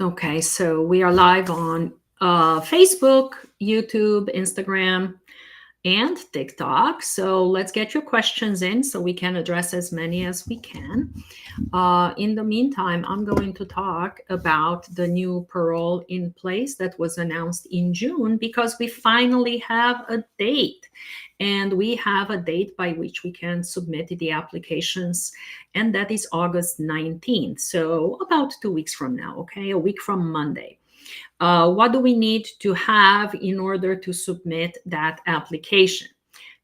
Okay, so we are live on Facebook, YouTube, Instagram, and TikTok. So let's get your questions in so we can address as many as we can. In the meantime, I'm going to talk about the new parole in place that was announced in June because we finally have a date. And we have a date by which we can submit the applications, and that is August 19th. So about 2 weeks from now, okay? A week from Monday. What do we need to have in order to submit that application?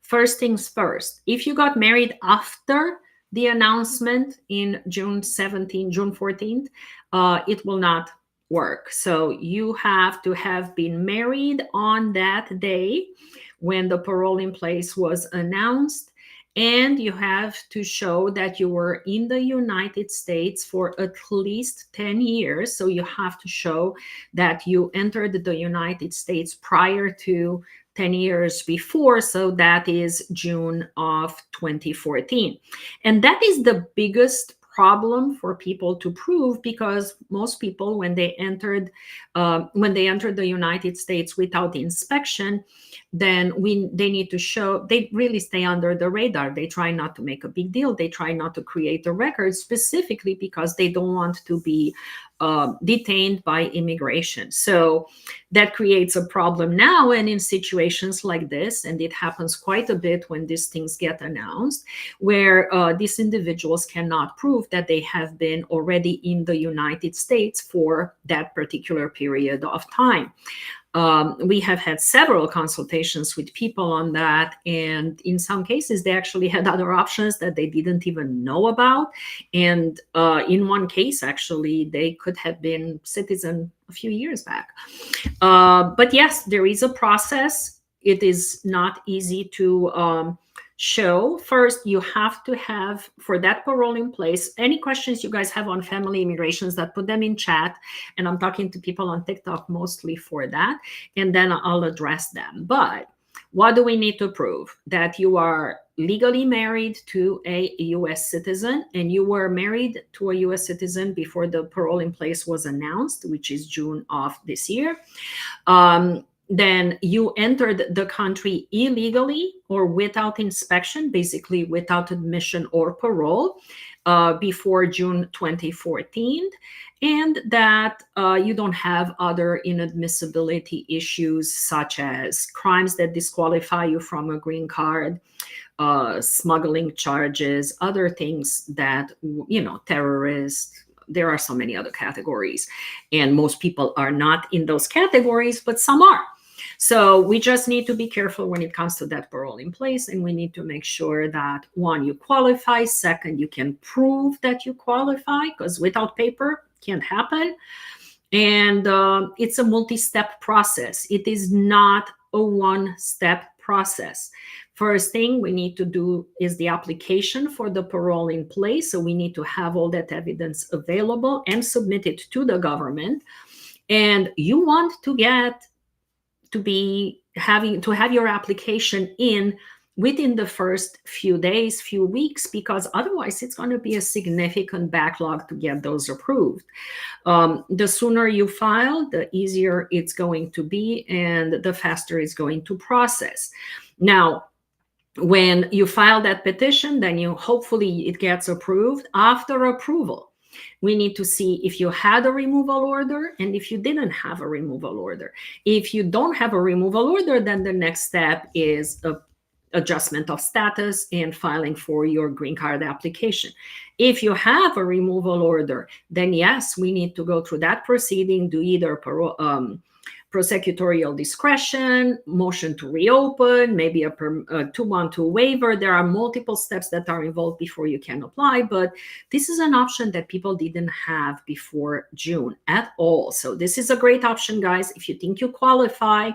First things first, if you got married after the announcement in June 17th, June 14th, it will not work. So you have to have been married on that day when the parole in place was announced, and you have to show that you were in the United States for at least 10 years. So you have to show that you entered the United States prior to 10 years before. So that is June of 2014. And that is the biggest problem for people to prove, because most people, when they entered the United States without inspection, then they need to show they really stay under the radar. They try not to make a big deal. They try not to create a record, specifically because they don't want to be detained by immigration. So that creates a problem now. And in situations like this, and it happens quite a bit when these things get announced, where these individuals cannot prove that they have been already in the United States for that particular period of time. We have had several consultations with people on that, and in some cases they actually had other options that they didn't even know about. And in one case, actually, they could have been citizen a few years back. But yes, there is a process. It is not easy to show. First, you have to have, for that parole in place, any questions you guys have on family immigrations, that put them in chat. And I'm talking to people on TikTok mostly for that. And then I'll address them. But what do we need to prove? That you are legally married to a US citizen, and you were married to a US citizen before the parole in place was announced, which is June of this year. Then you entered the country illegally or without inspection, basically without admission or parole, before June 2014, and that you don't have other inadmissibility issues such as crimes that disqualify you from a green card, smuggling charges, other things that, terrorists. There are so many other categories, and most people are not in those categories, but some are. So we just need to be careful when it comes to that parole in place, and we need to make sure that, one, you qualify. Second, you can prove that you qualify, because without paper, can't happen. And it's a multi-step process. It is not a one-step process. First thing we need to do is the application for the parole in place. So we need to have all that evidence available and submit it to the government. And you want to have your application in within the first few days, few weeks, because otherwise it's going to be a significant backlog to get those approved. The sooner you file, the easier it's going to be, and the faster it's going to process. Now, when you file that petition, then hopefully it gets approved. After approval, we need to see if you had a removal order and if you didn't have a removal order. If you don't have a removal order, then the next step is a adjustment of status and filing for your green card application. If you have a removal order, then yes, we need to go through that proceeding, do either prosecutorial discretion, motion to reopen, maybe a 212 waiver. There are multiple steps that are involved before you can apply, but this is an option that people didn't have before June at all. So this is a great option, guys. If you think you qualify,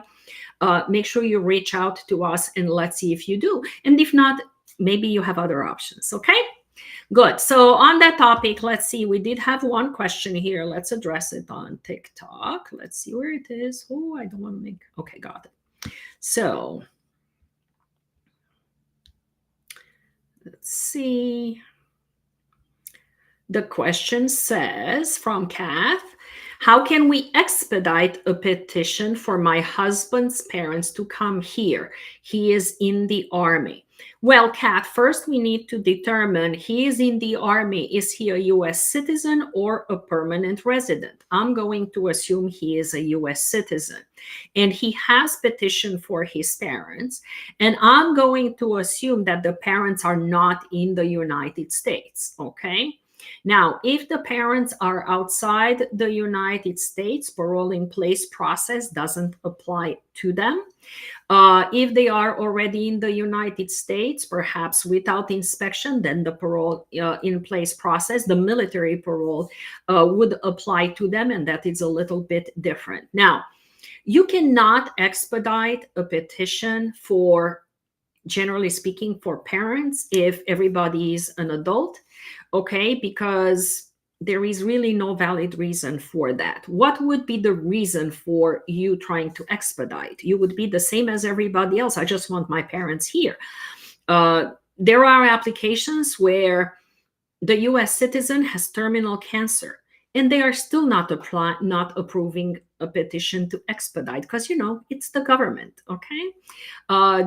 make sure you reach out to us and let's see if you do. And if not, maybe you have other options, okay? Good. So on that topic, let's see. We did have one question here. Let's address it on TikTok. Let's see where it is. Oh, I don't want to make... Okay, got it. So let's see. The question says, from Kath, How can we expedite a petition for my husband's parents to come here? He is in the army. Well, Kat, first we need to determine he is in the army. Is he a US citizen or a permanent resident? I'm going to assume he is a US citizen. And he has petitioned for his parents. And I'm going to assume that the parents are not in the United States, okay? Now, if the parents are outside the United States, parole in place process doesn't apply to them. If they are already in the United States, perhaps without inspection, then the parole in place process, the military parole, would apply to them, and that is a little bit different. Now, you cannot expedite a petition for, generally speaking, for parents if everybody is an adult, okay, because there is really no valid reason for that. What would be the reason for you trying to expedite? You would be the same as everybody else. I just want my parents here. There are applications where the US citizen has terminal cancer and they are still not approving a petition to expedite because, you know, it's the government, okay?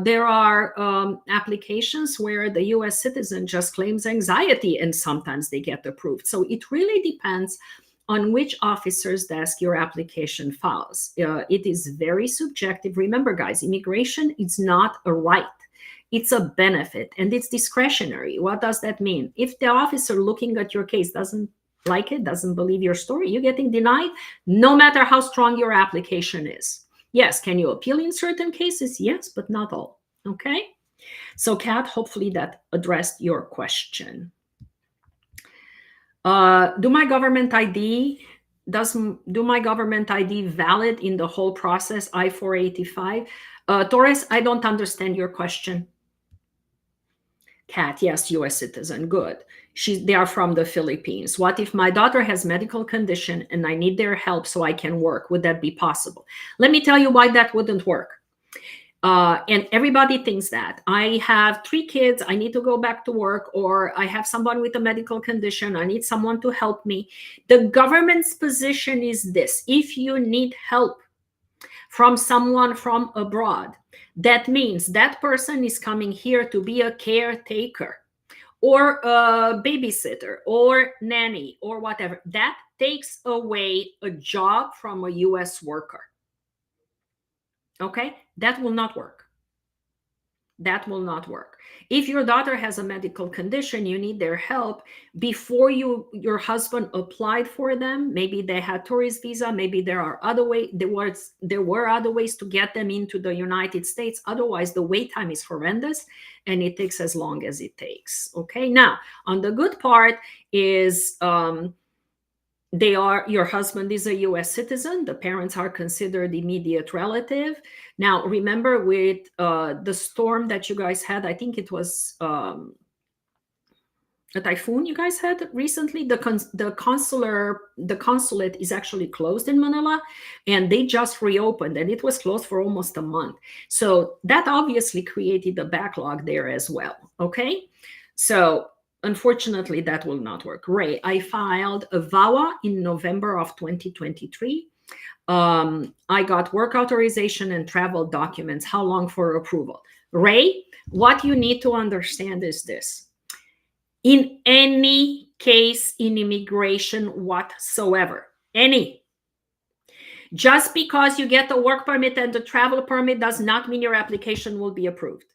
There are applications where the US citizen just claims anxiety and sometimes they get approved. So it really depends on which officer's desk your application files. It is very subjective. Remember, guys, immigration is not a right. It's a benefit and it's discretionary. What does that mean? If the officer looking at your case doesn't like it, doesn't believe your story, you're getting denied, no matter how strong your application is. Yes, can you appeal in certain cases? Yes, but not all, okay? So Kat, hopefully that addressed your question. Do my government ID valid in the whole process, I-485? Torres, I don't understand your question. Kat, yes, US citizen, good. They are from the Philippines. What if my daughter has medical condition and I need their help so I can work? Would that be possible? Let me tell you why that wouldn't work. And everybody thinks that. I have 3 kids, I need to go back to work, or I have someone with a medical condition, I need someone to help me. The government's position is this: if you need help from someone from abroad, that means that person is coming here to be a caretaker or a babysitter or nanny or whatever. That takes away a job from a US worker. Okay? That will not work. That will not work. If your daughter has a medical condition, you need their help. Before your husband applied for them, maybe they had tourist visa, maybe there are other ways. There were other ways to get them into the United States. Otherwise, the wait time is horrendous and it takes as long as it takes. Okay. Now, on the good part is your husband is a US citizen. The parents are considered immediate relative. Now, remember with the storm that you guys had, I think it was a typhoon you guys had recently, the consulate is actually closed in Manila, and they just reopened, and it was closed for almost a month. So that obviously created a backlog there as well. Okay. So unfortunately, that will not work. Ray, I filed a VAWA in November of 2023. I got work authorization and travel documents. How long for approval? Ray, what you need to understand is this. In any case in immigration whatsoever, just because you get the work permit and the travel permit does not mean your application will be approved.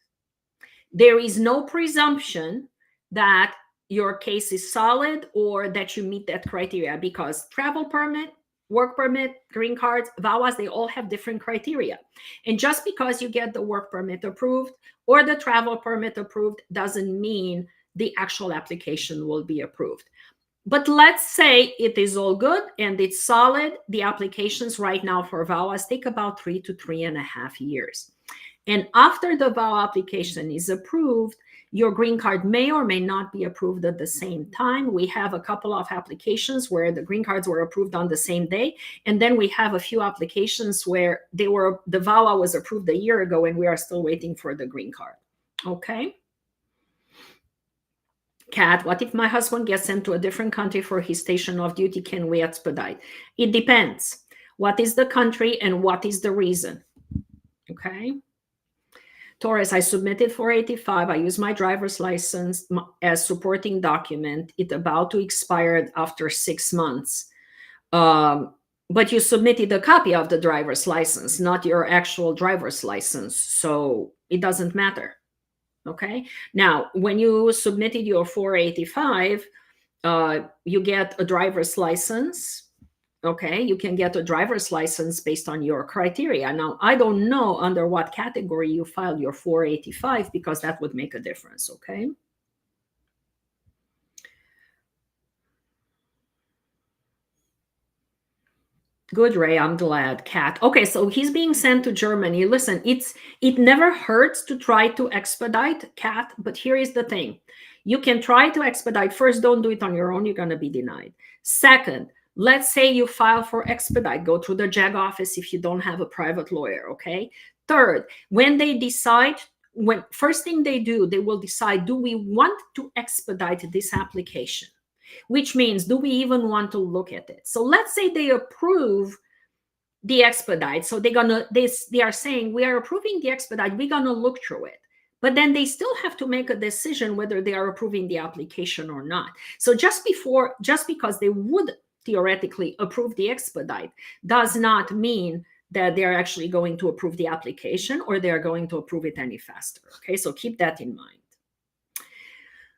There is no presumption that your case is solid or that you meet that criteria, because travel permit, work permit, green cards, VAWAs, they all have different criteria. And just because you get the work permit approved or the travel permit approved doesn't mean the actual application will be approved. But let's say it is all good and it's solid. The applications right now for VAWAs take about 3 to 3.5 years. And after the VAWA application is approved, your green card may or may not be approved at the same time. We have a couple of applications where the green cards were approved on the same day. And then we have a few applications where the VAWA was approved a year ago and we are still waiting for the green card. Okay. Kat, what if my husband gets sent to a different country for his station of duty? Can we expedite? It depends. What is the country and what is the reason? Okay. Taurus, I submitted 485. I use my driver's license as supporting document. It's about to expire after 6 months. But you submitted a copy of the driver's license, not your actual driver's license. So it doesn't matter. Okay. Now, when you submitted your 485, you get a driver's license. Okay, you can get a driver's license based on your criteria. Now, I don't know under what category you filed your 485 because that would make a difference, okay? Good, Ray, I'm glad. Kat. Okay, so he's being sent to Germany. Listen, it never hurts to try to expedite, Kat, but here is the thing. You can try to expedite. First, don't do it on your own. You're going to be denied. Second, let's say you file for expedite. Go through the JAG office if you don't have a private lawyer, okay? Third, when they decide, first thing they do, they will decide, do we want to expedite this application? Which means, do we even want to look at it? So let's say they approve the expedite. So they are saying, we are approving the expedite. We're going to look through it. But then they still have to make a decision whether they are approving the application or not. So just because they would theoretically approve the expedite does not mean that they're actually going to approve the application or they're going to approve it any faster. Okay, so keep that in mind.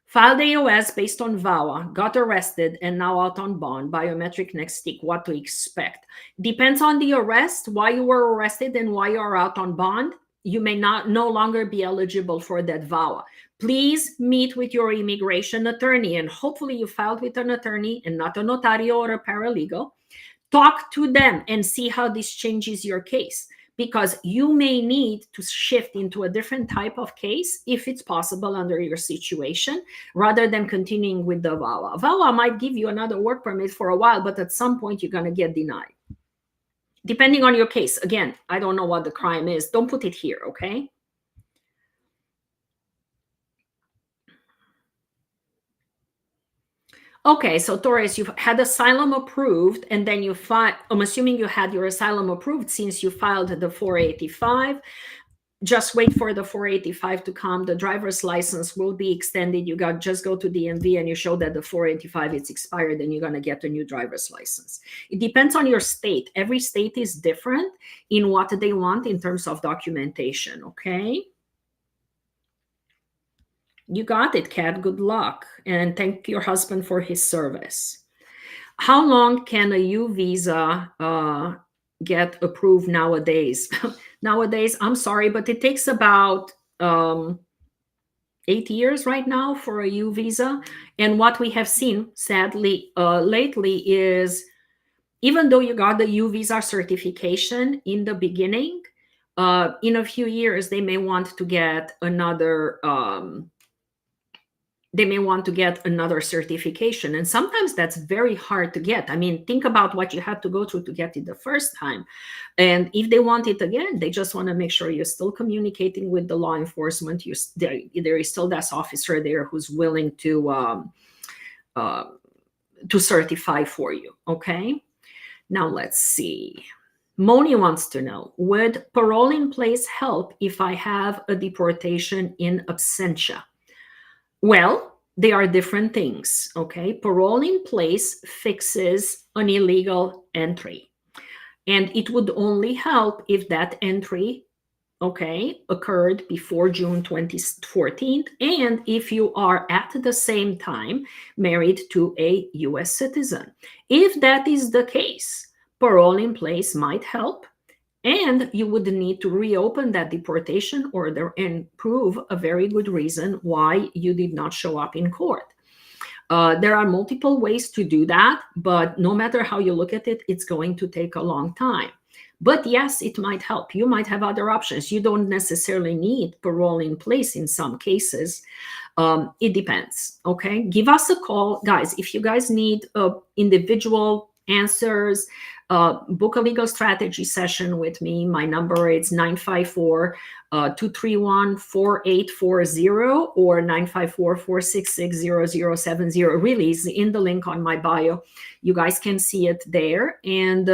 Filed AOS based on VAWA, got arrested and now out on bond, biometric next stick, what to expect. Depends on the arrest, why you were arrested and why you are out on bond. You may no longer be eligible for that VAWA. Please meet with your immigration attorney, and hopefully you filed with an attorney and not a notario or a paralegal. Talk to them and see how this changes your case, because you may need to shift into a different type of case if it's possible under your situation, rather than continuing with the VAWA. VAWA might give you another work permit for a while, but at some point you're going to get denied. Depending on your case. Again, I don't know what the crime is. Don't put it here, okay? Okay, so Taurus, you've had asylum approved, and then you filed, I'm assuming you had your asylum approved since you filed the 485. Just wait for the 485 to come. The driver's license will be extended. You just go to DMV and you show that the 485 is expired, and you're going to get a new driver's license. It depends on your state. Every state is different in what they want in terms of documentation, okay? You got it, Kat. Good luck. And thank your husband for his service. How long can a U visa get approved nowadays? Nowadays, I'm sorry, but it takes about 8 years right now for a U visa. And what we have seen, sadly, lately is, even though you got the U visa certification in the beginning, in a few years, they may want to get another certification. And sometimes that's very hard to get. I mean, think about what you had to go through to get it the first time. And if they want it again, they just want to make sure you're still communicating with the law enforcement. There is still that officer there who's willing to certify for you, okay? Now let's see. Moni wants to know, would parole in place help if I have a deportation in absentia? Well, they are different things, okay? Parole in place fixes an illegal entry. And it would only help if that entry, okay, occurred before June 2014, and if you are at the same time married to a US citizen. If that is the case, parole in place might help, and you would need to reopen that deportation order and prove a very good reason why you did not show up in court. There are multiple ways to do that, but no matter how you look at it, it's going to take a long time. But yes, it might help. You might have other options. You don't necessarily need parole in place in some cases. It depends, okay? Give us a call. Guys, if you guys need individual answers, book a legal strategy session with me. My number is 954-231-4840 or 954-466-0070. Really, it's in the link on my bio. You guys can see it there. And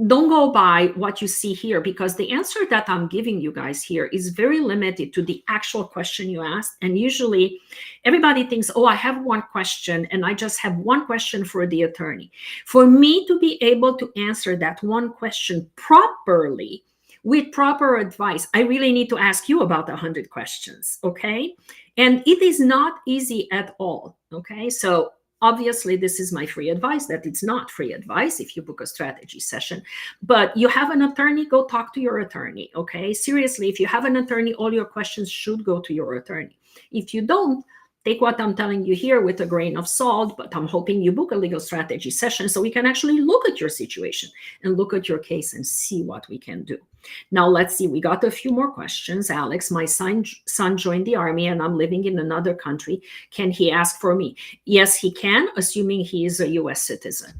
don't go by what you see here, because the answer that I'm giving you guys here is very limited to the actual question you asked. And usually everybody thinks, oh, I have one question and I just have one question for the attorney. For me to be able to answer that one question properly with proper advice, I really need to ask you about 100 questions, okay? And it is not easy at all, okay? So obviously, this is my free advice, that it's not free advice if you book a strategy session. But you have an attorney, go talk to your attorney, okay? Seriously, if you have an attorney, all your questions should go to your attorney. If you don't, take what I'm telling you here with a grain of salt, but I'm hoping you book a legal strategy session so we can actually look at your situation and look at your case and see what we can do. Now, let's see. We got a few more questions. Alex, my son joined the Army and I'm living in another country. Can he ask for me? Yes, he can, assuming he is a U.S. citizen.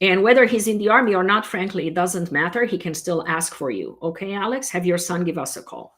And whether he's in the Army or not, frankly, it doesn't matter. He can still ask for you. Okay, Alex, have your son give us a call.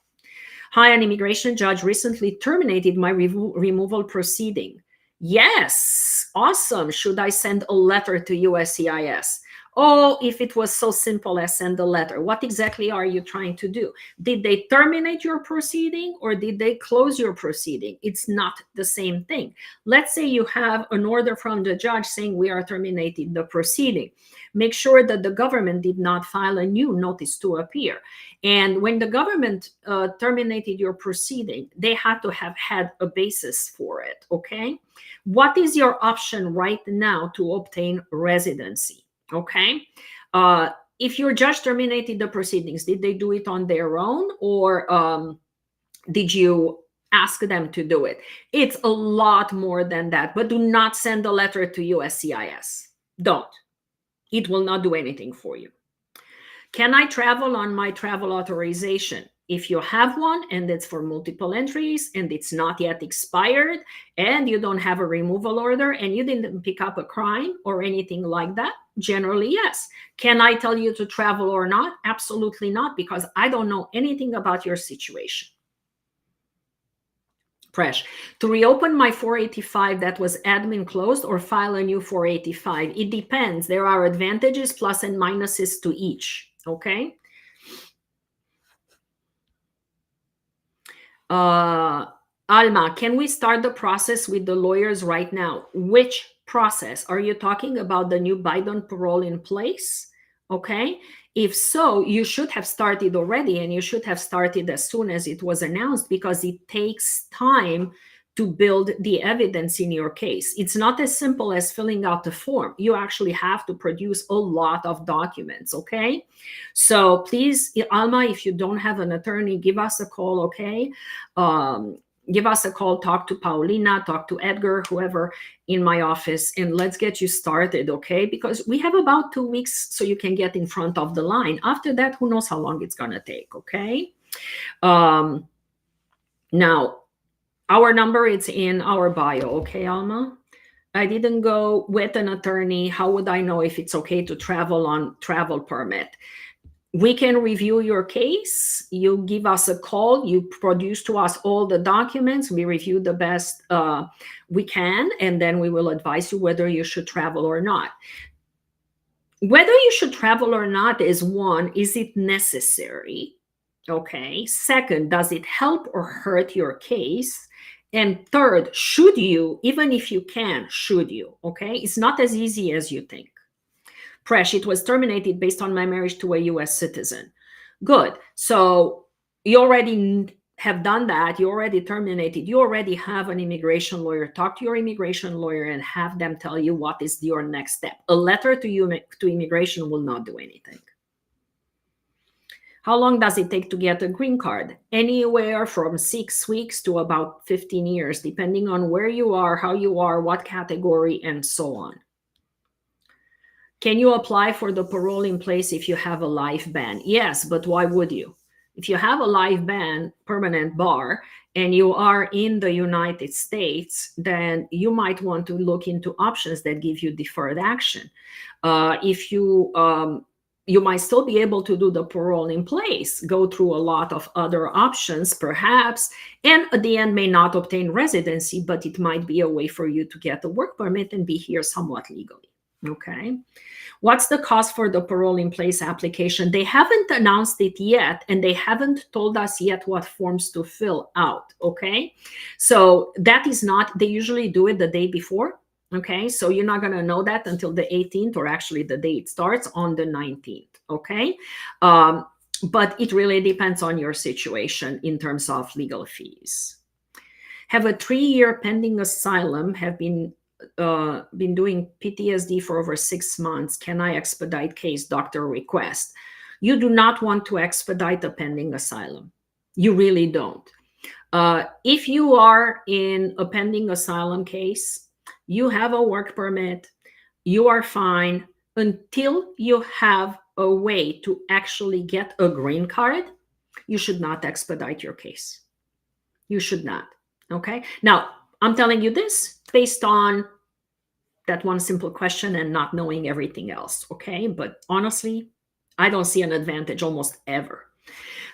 Hi, an immigration judge recently terminated my removal proceeding. Yes, awesome. Should I send a letter to USCIS? Oh, if it was so simple as send a letter. What exactly are you trying to do? Did they terminate your proceeding or did they close your proceeding? It's not the same thing. Let's say you have an order from the judge saying we are terminating the proceeding. Make sure that the government did not file a new notice to appear. And when the government terminated your proceeding, they had to have had a basis for it, okay? What is your option right now to obtain residency? Okay. If your judge terminated the proceedings, did they do it on their own or did you ask them to do it? It's a lot more than that, but do not send a letter to USCIS. Don't. It will not do anything for you. Can I travel on my travel authorization? If you have one and it's for multiple entries and it's not yet expired and you don't have a removal order and you didn't pick up a crime or anything like that, generally, yes. Can I tell you to travel or not? Absolutely not, because I don't know anything about your situation. Presh, to reopen my 485 that was admin closed or file a new 485? It depends. There are advantages, plus and minuses to each. Okay. Alma, can we start the process with the lawyers right now? Which process? Are you talking about the new Biden parole in place? Okay. If so, you should have started already, and you should have started as soon as it was announced, because it takes time to build the evidence in your case. It's not as simple as filling out the form. You actually have to produce a lot of documents, okay? So please, Alma, if you don't have an attorney, give us a call, okay? Give us a call, talk to Paulina, talk to Edgar, whoever in my office, and let's get you started, okay? Because we have about 2 weeks so you can get in front of the line. After that, who knows how long it's gonna take, okay? Now, our number is in our bio, okay, Alma? I didn't go with an attorney. How would I know if it's okay to travel on travel permit? We can review your case. You give us a call. You produce to us all the documents. We review the best we can, and then we will advise you whether you should travel or not. Whether you should travel or not is one, is it necessary? Okay. Second, does it help or hurt your case? And third, should you, even if you can, should you? Okay. It's not as easy as you think. Presh, it was terminated based on my marriage to a US citizen. Good. So you already have done that. You already terminated. You already have an immigration lawyer. Talk to your immigration lawyer and have them tell you what is your next step. A letter to immigration will not do anything. How long does it take to get a green card? Anywhere from 6 weeks to about 15 years, depending on where you are, how you are, what category, and so on. Can you apply for the parole in place if you have a life ban? Yes, but why would you? If you have a live ban, permanent bar, and you are in the United States, then you might want to look into options that give you deferred action. If you might still be able to do the parole in place, go through a lot of other options, perhaps, and at the end may not obtain residency, but it might be a way for you to get a work permit and be here somewhat legally. Okay. What's the cost for the parole in place application? They haven't announced it yet, and they haven't told us yet what forms to fill out. Okay. So that is not, they usually do it the day before. Okay, so you're not going to know that until the 18th, or actually the day it starts on the 19th. Okay, but it really depends on your situation in terms of legal fees. Have a 3-year pending asylum, have been doing PTSD for over 6 months. Can I expedite case? Doctor request. You do not want to expedite a pending asylum. You really don't. If you are in a pending asylum case, you have a work permit, you are fine until you have a way to actually get a green card. You should not expedite your case. You should not. Okay. Now, I'm telling you this based on that one simple question and not knowing everything else. Okay. But honestly, I don't see an advantage almost ever.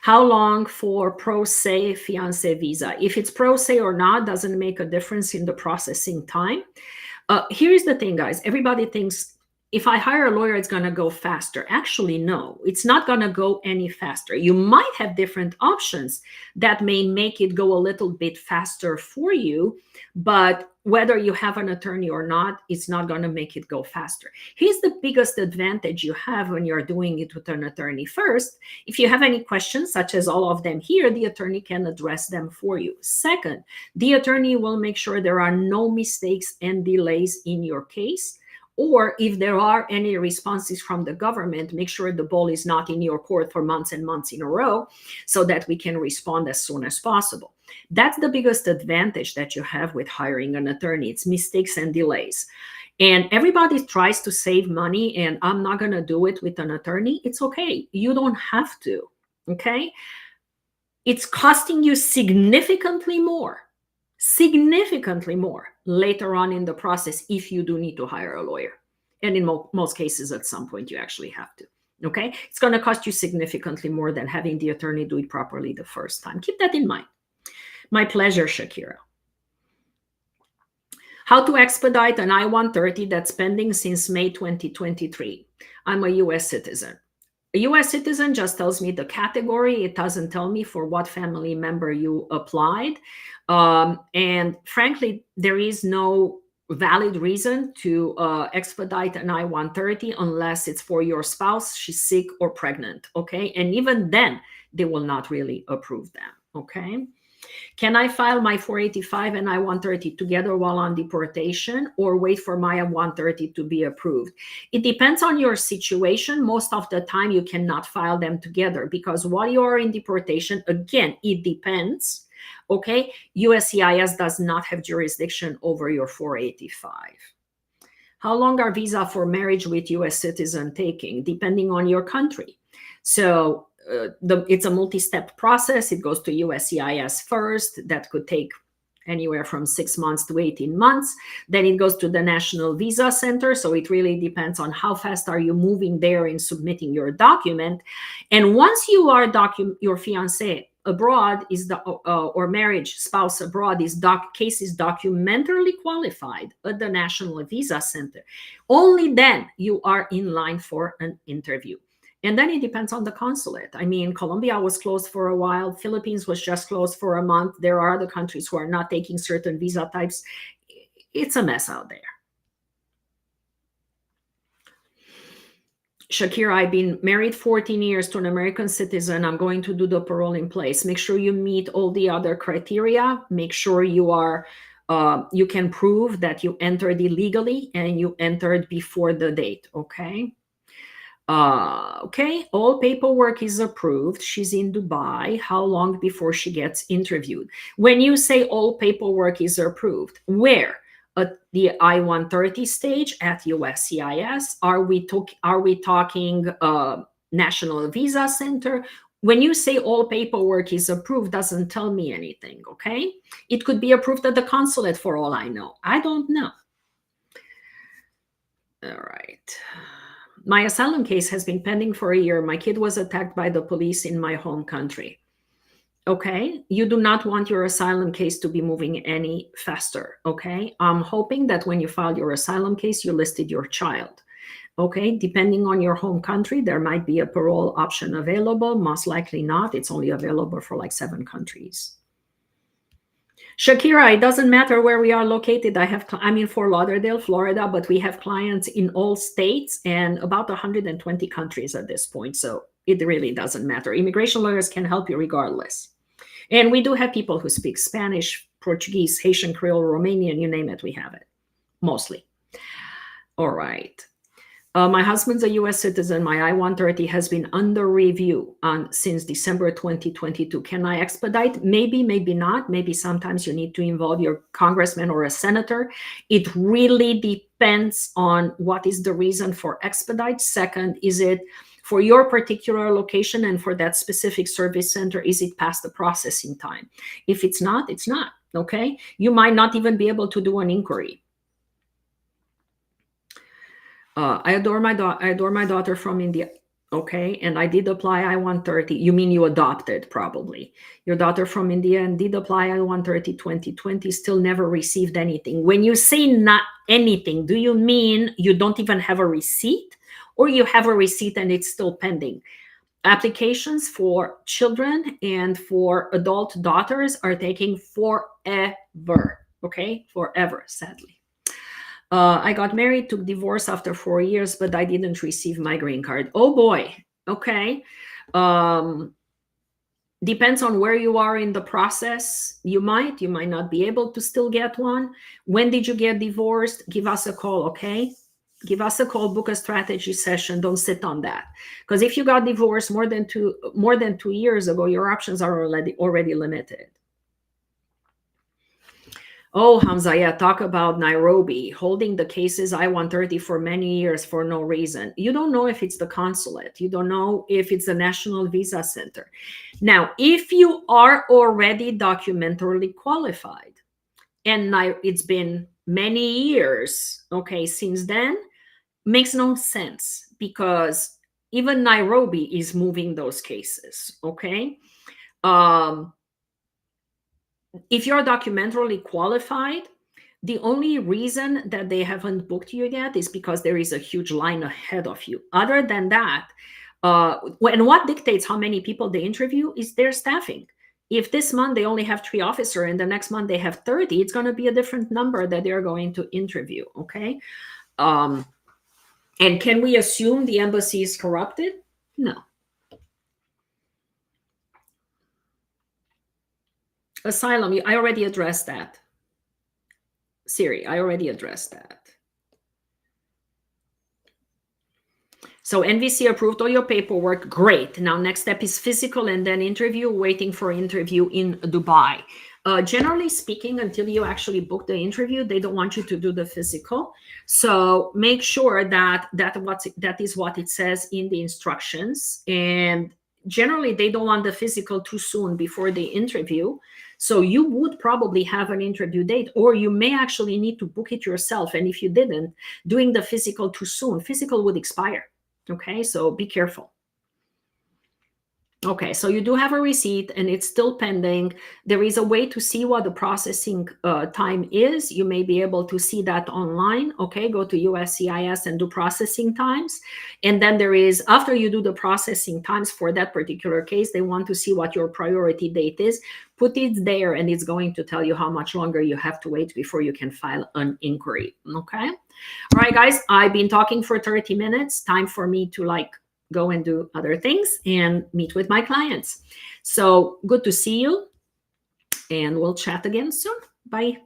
How long for pro se fiance visa? If it's pro se or not doesn't make a difference in the processing time. Here's the thing, guys. Everybody thinks if I hire a lawyer, it's going to go faster. Actually, no, it's not going to go any faster. You might have different options that may make it go a little bit faster for you, but whether you have an attorney or not, it's not going to make it go faster. Here's the biggest advantage you have when you're doing it with an attorney. First, if you have any questions, such as all of them here, the attorney can address them for you. Second, the attorney will make sure there are no mistakes and delays in your case. Or if there are any responses from the government, make sure the ball is not in your court for months and months in a row so that we can respond as soon as possible. That's the biggest advantage that you have with hiring an attorney. It's mistakes and delays. And everybody tries to save money, and I'm not going to do it with an attorney. It's okay. You don't have to. Okay. It's costing you significantly more later on in the process if you do need to hire a lawyer. And in most cases, at some point, you actually have to. Okay. It's going to cost you significantly more than having the attorney do it properly the first time. Keep that in mind. My pleasure, Shakira. How to expedite an I-130 that's pending since May 2023. I'm a U.S. citizen. A U.S. citizen just tells me the category. It doesn't tell me for what family member you applied. And frankly, there is no valid reason to expedite an I-130 unless it's for your spouse, she's sick or pregnant. Okay. And even then, they will not really approve them. Okay. Can I file my 485 and I-130 together while on deportation, or wait for my I-130 to be approved? It depends on your situation. Most of the time, you cannot file them together because while you are in deportation, again, it depends. Okay, USCIS does not have jurisdiction over your 485. How long are visa for marriage with U.S. citizen taking? Depending on your country. So it's a multi-step process. It goes to USCIS first. That could take anywhere from 6 months to 18 months. Then it goes to the National Visa Center. So it really depends on how fast are you moving there in submitting your document. And once you are your fiancé abroad is or marriage spouse abroad is case is documentarily qualified at the National Visa Center, only then you are in line for an interview. And then it depends on the consulate. I mean, Colombia was closed for a while. Philippines was just closed for a month. There are other countries who are not taking certain visa types. It's a mess out there. Shakira, I've been married 14 years to an American citizen. I'm going to do the parole in place. Make sure you meet all the other criteria. Make sure you are, you can prove that you entered illegally and you entered before the date, okay? Okay, all paperwork is approved. She's in Dubai. How long before she gets interviewed? When you say all paperwork is approved, where? At the I-130 stage at USCIS? Are we talking National Visa Center? when you say all paperwork is approved, doesn't tell me anything, okay? It could be approved at the consulate for all I know. I don't know. All right. My asylum case has been pending for a year. My kid was attacked by the police in my home country. Okay, you do not want your asylum case to be moving any faster, okay? I'm hoping that when you filed your asylum case, you listed your child, okay? Depending on your home country, there might be a parole option available. Most likely not. It's only available for like 7 countries. Shakira, it doesn't matter where we are located. I'm in Fort Lauderdale, Florida, but we have clients in all states and about 120 countries at this point. So it really doesn't matter. Immigration lawyers can help you regardless. And we do have people who speak Spanish, Portuguese, Haitian, Creole, Romanian, you name it, we have it, mostly. All right. My husband's a U.S. citizen. My I-130 has been under review since December 2022. Can I expedite? Maybe, maybe not. Maybe sometimes you need to involve your congressman or a senator. It really depends on what is the reason for expedite. Second, is it for your particular location and for that specific service center, is it past the processing time? If it's not, it's not, okay? You might not even be able to do an inquiry. I adore my daughter from India. Okay, and I did apply I-130. You mean you adopted, probably. Your daughter from India and did apply I-130 2020, still never received anything. When you say not anything, do you mean you don't even have a receipt? Or you have a receipt and it's still pending? Applications for children and for adult daughters are taking forever, okay? Forever, sadly. I got married, took divorce after 4 years, but I didn't receive my green card. Oh boy, okay. Depends on where you are in the process. You might not be able to still get one. When did you get divorced? Give us a call, okay? Give us a call, book a strategy session. Don't sit on that. Because if you got divorced more than 2 years ago, your options are already limited. Oh, Hamza, yeah, talk about Nairobi, holding the cases I-130 for many years for no reason. You don't know if it's the consulate. You don't know if it's the National Visa Center. Now, if you are already documentarily qualified, and it's been many years, okay, since then, makes no sense because even Nairobi is moving those cases, okay? If you're documentarily qualified, the only reason that they haven't booked you yet is because there is a huge line ahead of you. Other than that, and what dictates how many people they interview is their staffing. If this month they only have 3 officers and the next month they have 30, it's going to be a different number that they're going to interview, okay? And can we assume the embassy is corrupted? No. Asylum, I already addressed that. Siri, I already addressed that. So NVC approved all your paperwork. Great. Now next step is physical and then interview, waiting for interview in Dubai. Generally speaking, until you actually book the interview, they don't want you to do the physical. So make sure that is what it says in the instructions. And generally, they don't want the physical too soon before the interview. So you would probably have an interview date, or you may actually need to book it yourself. And if you didn't, doing the physical too soon, physical would expire. Okay, so be careful. Okay, so you do have a receipt and it's still pending. There is a way to see what the processing time is. You may be able to see that online. Okay, go to USCIS and do processing times. And then there is, after you do the processing times for that particular case, they want to see what your priority date is. Put it there and it's going to tell you how much longer you have to wait before you can file an inquiry. Okay, all right, guys, I've been talking for 30 minutes. Time for me to go and do other things and meet with my clients. So good to see you, and we'll chat again soon. Bye.